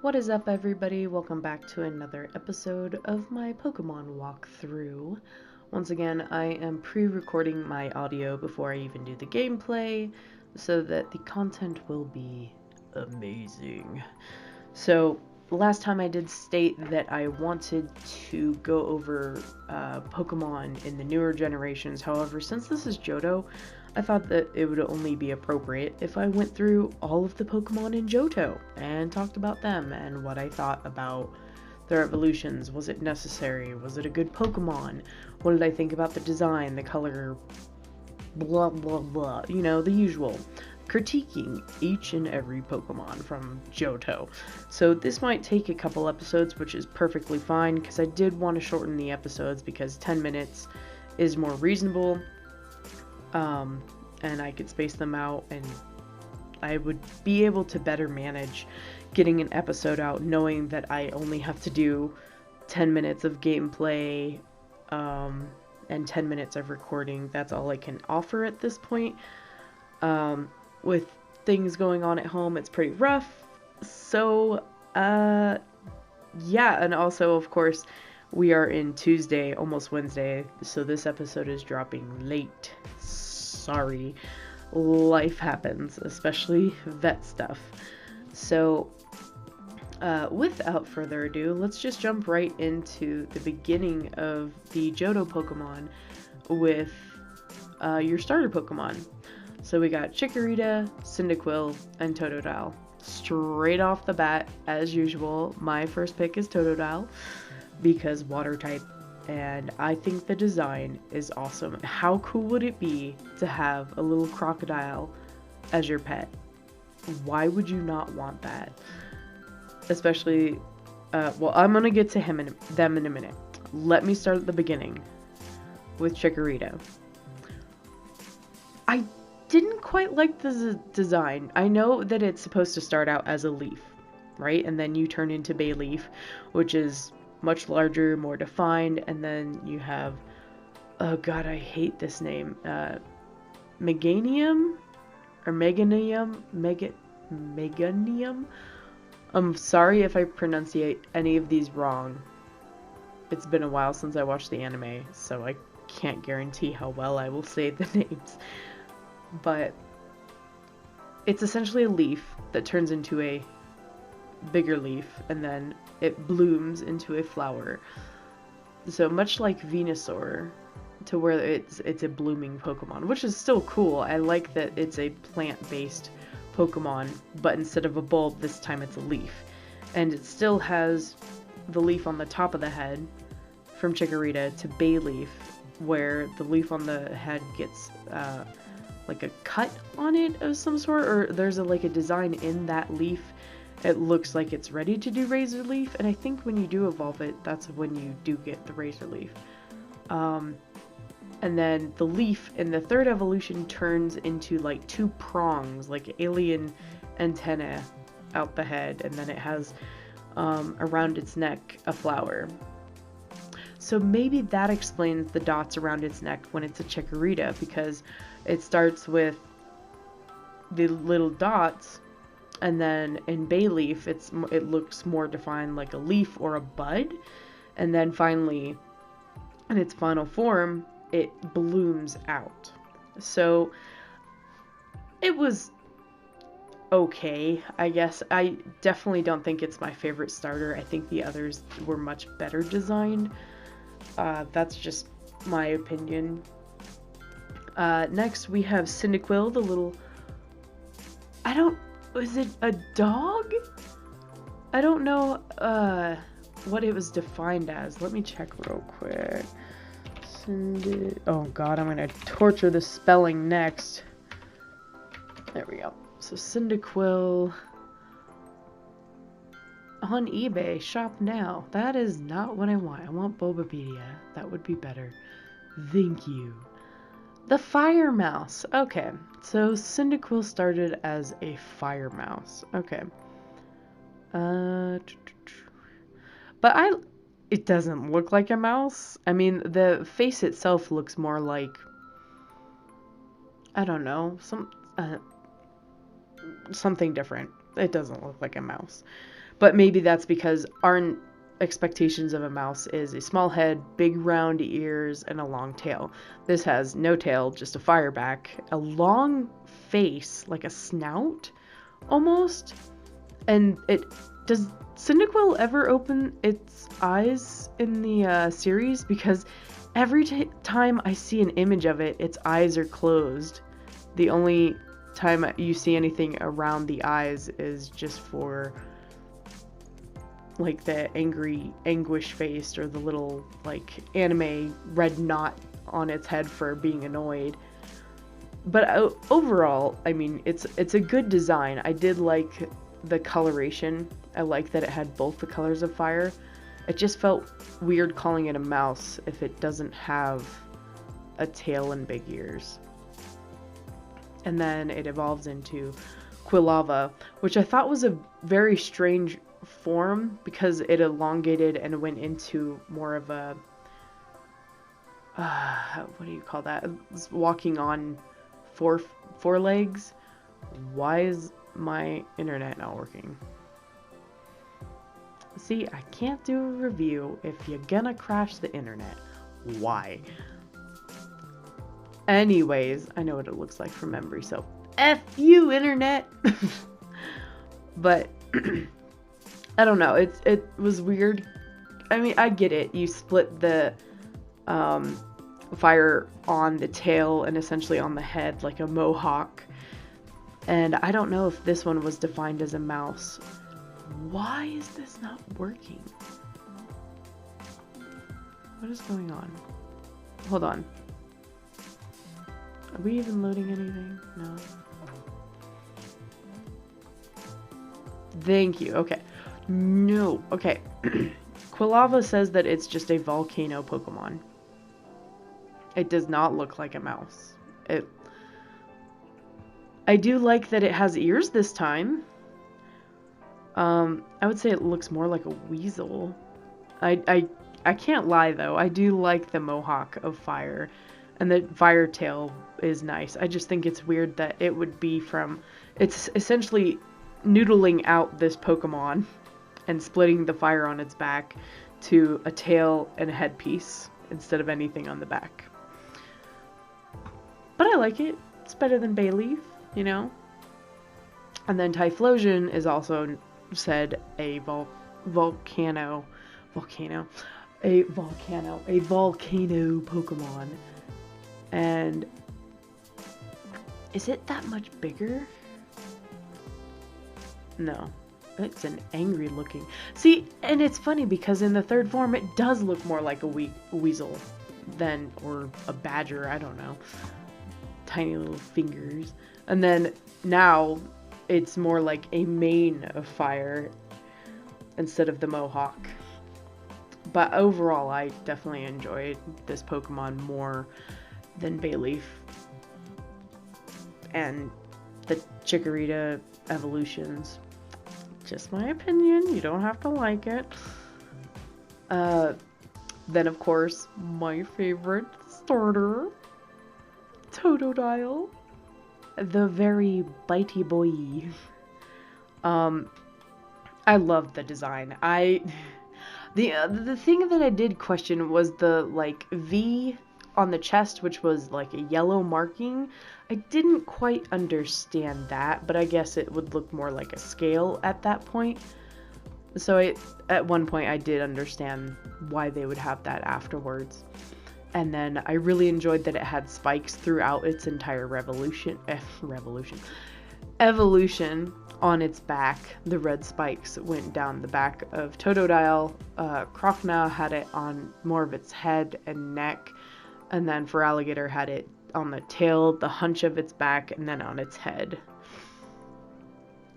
What is up, everybody? Welcome back to another episode of my Pokemon walkthrough. Once again, I am pre-recording my audio before I even do the gameplay so that the content will be amazing. So, last time I did state that I wanted to go over Pokemon in the newer generations. However, since this is Johto, I thought that it would only be appropriate if I went through all of the Pokemon in Johto and talked about them and what I thought about their evolutions. Was it necessary? Was it a good Pokemon? What did I think about the design, the color, blah blah blah, you know, the usual. Critiquing each and every Pokemon from Johto. So this might take a couple episodes, which is perfectly fine, because I did want to shorten the episodes because 10 minutes is more reasonable. And I could space them out, and I would be able to better manage getting an episode out knowing that I only have to do 10 minutes of gameplay and 10 minutes of recording. That's all I can offer at this point. With things going on at home, it's pretty rough. So, yeah, and also, of course, we are in Tuesday, almost Wednesday, so this episode is dropping late. Sorry. Life happens, especially vet stuff. So, without further ado, let's just jump right into the beginning of the Johto Pokemon with your starter Pokemon. So we got Chikorita, Cyndaquil, and Totodile. Straight off the bat, as usual, my first pick is Totodile because water type, and I think the design is awesome. How cool would it be to have a little crocodile as your pet? Why would you not want that? Especially, well, I'm gonna get to them in a minute. Let me start at the beginning with Chikorita. I didn't quite like the design. I know that it's supposed to start out as a leaf, right? And then you turn into Bayleaf, which is much larger, more defined, and then you have, oh god, I hate this name, Meganium? Or Meganium? Meganium? I'm sorry if I pronunciate any of these wrong. It's been a while since I watched the anime, so I can't guarantee how well I will say the names. But it's essentially a leaf that turns into a bigger leaf, and then it blooms into a flower. So much like Venusaur, to where it's a blooming Pokemon, which is still cool. I like that it's a plant-based Pokemon, but instead of a bulb, this time it's a leaf. And it still has the leaf on the top of the head from Chikorita to Bayleaf, where the leaf on the head gets like a cut on it of some sort, or there's like a design in that leaf. It looks like it's ready to do Razor Leaf, and I think when you do evolve it, that's when you do get the Razor Leaf. And then the leaf in the third evolution turns into like two prongs, like alien antennae out the head, and then it has around its neck a flower. So maybe that explains the dots around its neck when it's a Chikorita, because it starts with the little dots, and then in Bayleaf it looks more defined like a leaf or a bud, and then finally in its final form it blooms out. So it was okay, I guess. I definitely don't think it's my favorite starter. I think the others were much better designed. That's just my opinion. Next we have Cyndaquil, the little... is it a dog? I don't know what it was defined as. Let me check real quick. Oh god, I'm gonna torture the spelling next. There we go. So Cyndaquil on eBay, shop now. That is not what I want. I want Bulbapedia. That would be better. Thank you. The Fire Mouse. Okay, so Cyndaquil started as a Fire Mouse. Okay. But it doesn't look like a mouse. I mean, the face itself looks more like, I don't know, something different. It doesn't look like a mouse. But maybe that's because our expectations of a mouse is a small head, big round ears, and a long tail. This has no tail, just a fireback, a long face, like a snout, almost. And it does Cyndaquil ever open its eyes in the series? Because every time I see an image of it, its eyes are closed. The only time you see anything around the eyes is just for like the angry anguish face, or the little like anime red knot on its head for being annoyed. But overall, I mean, it's a good design. I did like the coloration. I like that it had both the colors of fire. It just felt weird calling it a mouse if it doesn't have a tail and big ears. And then it evolves into Quilava, which I thought was a very strange form because it elongated and went into more of a what do you call that? It's walking on four legs. Why is my internet not working? See, I can't do a review if you're gonna crash the internet. Why? Anyways, I know what it looks like from memory, so F you, internet! But I don't know, it was weird. I mean, I get it. You split the fire on the tail and essentially on the head like a mohawk. And I don't know if this one was defined as a mouse. Why is this not working? What is going on? Hold on. Are we even loading anything? No. Thank you. Okay. No. Okay. Quilava says that it's just a volcano Pokemon. It does not look like a mouse. I do like that it has ears this time. I would say it looks more like a weasel. I can't lie though. I do like the mohawk of fire, and the fire tail is nice. I just think it's weird that it would be from... It's essentially noodling out this Pokemon and splitting the fire on its back to a tail and a headpiece instead of anything on the back. But I like it. It's better than Bayleaf, you know? And then Typhlosion is also said a volcano Pokemon. And is it that much bigger? No. It's an angry looking... See, and it's funny because in the third form it does look more like a weasel than, or a badger, I don't know. Tiny little fingers. And then now it's more like a mane of fire instead of the mohawk. But overall, I definitely enjoyed this Pokemon more than Bayleaf and the Chikorita evolutions. Just my opinion, you don't have to like it. Then of course, my favorite starter, Totodile. The very bitey boy. I loved the design. The thing that I did question was the like V on the chest, which was like a yellow marking. I didn't quite understand that, but I guess it would look more like a scale at that point. So at one point I did understand why they would have that afterwards. And then I really enjoyed that it had spikes throughout its entire evolution on its back. The red spikes went down the back of Totodile. Crocna had it on more of its head and neck. And then Feraligatr had it on the tail, the hunch of its back, and then on its head.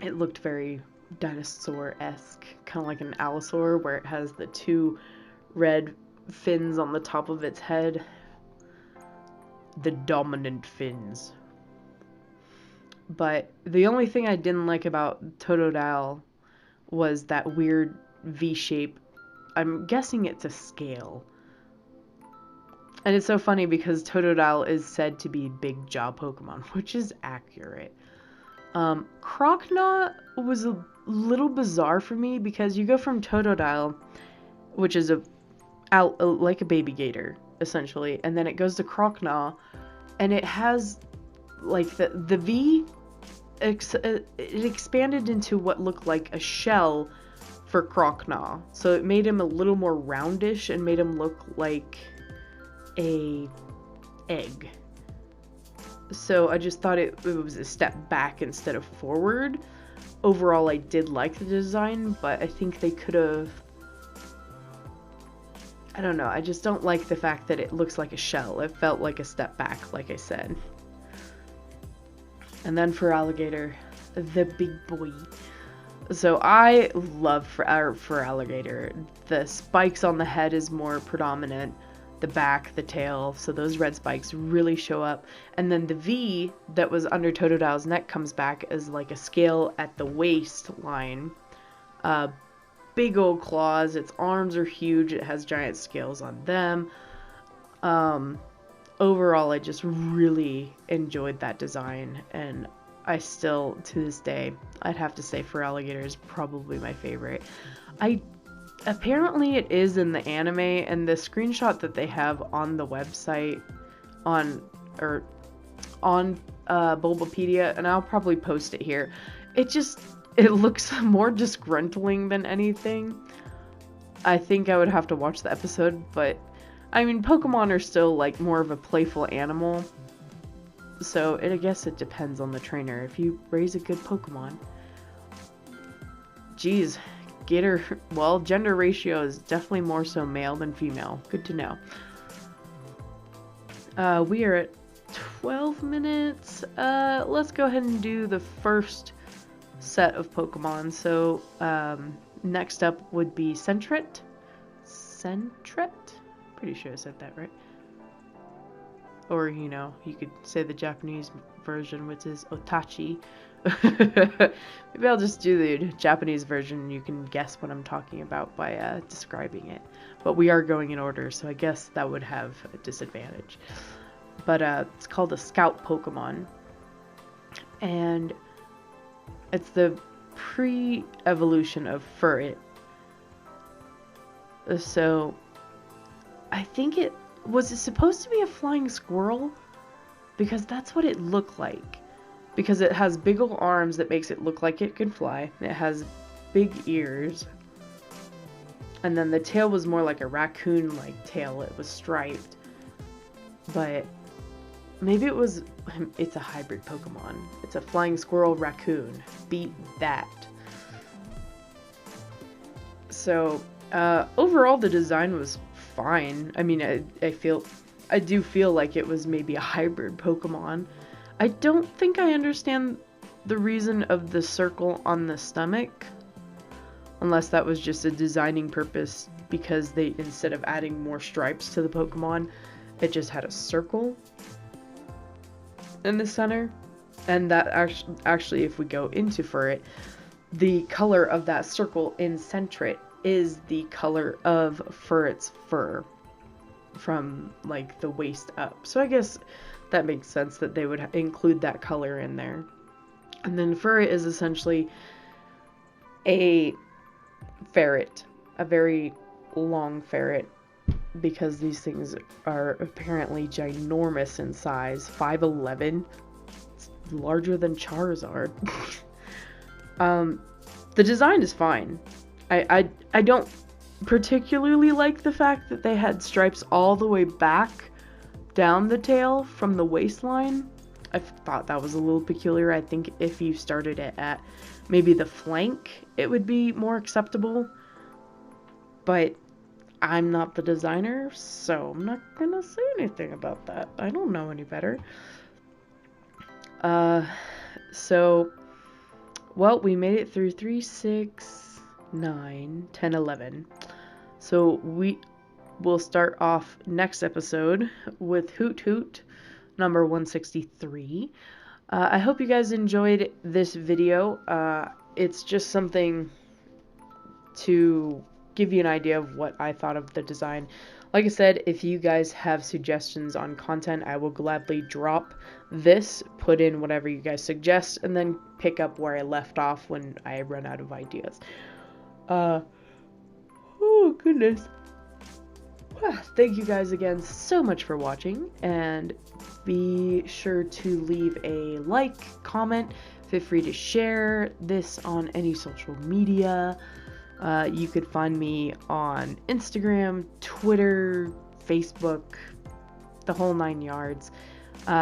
It looked very dinosaur-esque, kind of like an Allosaur, where it has the two red fins on the top of its head. The dominant fins. But the only thing I didn't like about Totodile was that weird V shape. I'm guessing it's a scale. And it's so funny because Totodile is said to be big jaw Pokemon, which is accurate. Croconaw was a little bizarre for me because you go from Totodile, which is like a baby gator, essentially, and then it goes to Croconaw, and it has, like, the V, it expanded into what looked like a shell for Croconaw. So it made him a little more roundish and made him look like a egg. So I just thought it was a step back instead of forward. Overall, I did like the design, but I think they could have... I don't know, I just don't like the fact that it looks like a shell. It felt like a step back, like I said. And then for Alligator, the big boy. So I love for Alligator. The spikes on the head is more predominant. The back, the tail, so those red spikes really show up. And then the V that was under Totodile's neck comes back as like a scale at the waistline. Big old claws, its arms are huge, it has giant scales on them. Overall, I just really enjoyed that design, and I still, to this day, I'd have to say for Alligator is probably my favorite. Apparently it is in the anime, and the screenshot that they have on the website on Bulbapedia, and I'll probably post it here, it looks more disgruntling than anything. I think I would have to watch the episode, but I mean, Pokemon are still like more of a playful animal, so I guess it depends on the trainer. If you raise a good Pokemon, geez, well, gender ratio is definitely more so male than female. Good to know. We are at 12 minutes. Let's go ahead and do the first set of Pokemon. So, next up would be Sentret. Pretty sure I said that right. Or, you know, you could say the Japanese version, which is Otachi. Maybe I'll just do the Japanese version and you can guess what I'm talking about by describing it. But we are going in order, so I guess that would have a disadvantage. But it's called a Scout Pokemon. And it's the pre-evolution of Furret. So I think it supposed to be a flying squirrel? Because that's what it looked like. Because it has big ol' arms that makes it look like it can fly. It has big ears. And then the tail was more like a raccoon-like tail. It was striped. But maybe it's a hybrid Pokemon. It's a flying squirrel raccoon. Beat that. So, overall the design was fine. I mean, I do feel like it was maybe a hybrid Pokemon. I don't think I understand the reason of the circle on the stomach, unless that was just a designing purpose because they, instead of adding more stripes to the Pokemon, it just had a circle in the center. And that actually, if we go into Furret, the color of that circle in Sentret is the color of Furret's fur from like the waist up. So I guess that makes sense that they would include that color in there. And then Furret is essentially a ferret, a very long ferret, because these things are apparently ginormous in size. 5'11", it's larger than Charizard. The design is fine. I don't particularly like the fact that they had stripes all the way back down the tail from the waistline. I thought that was a little peculiar. I think if you started it at maybe the flank, it would be more acceptable. But I'm not the designer, so I'm not gonna say anything about that. I don't know any better. So, well, we made it through 3, 6, 9, 10, 11. So we will start off next episode with Hoot Hoot number 163. I hope you guys enjoyed this video. It's just something to give you an idea of what I thought of the design. Like I said, if you guys have suggestions on content, I will gladly drop this, put in whatever you guys suggest, and then pick up where I left off when I run out of ideas. Oh goodness. Thank you guys again so much for watching, and be sure to leave a like, comment, feel free to share this on any social media. You could find me on Instagram, Twitter, Facebook, the whole 9 yards.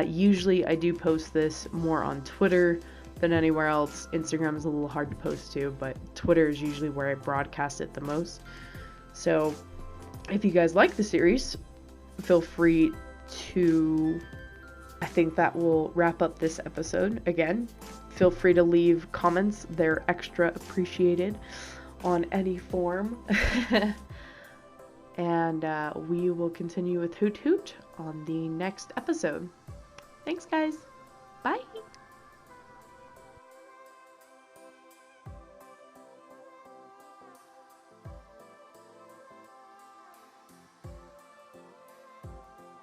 Usually I do post this more on Twitter than anywhere else. Instagram is a little hard to post to, but Twitter is usually where I broadcast it the most. So if you guys like the series, feel free to... I think that will wrap up this episode. Again, feel free to leave comments. They're extra appreciated on any form. And we will continue with Hoot Hoot on the next episode. Thanks, guys. Bye.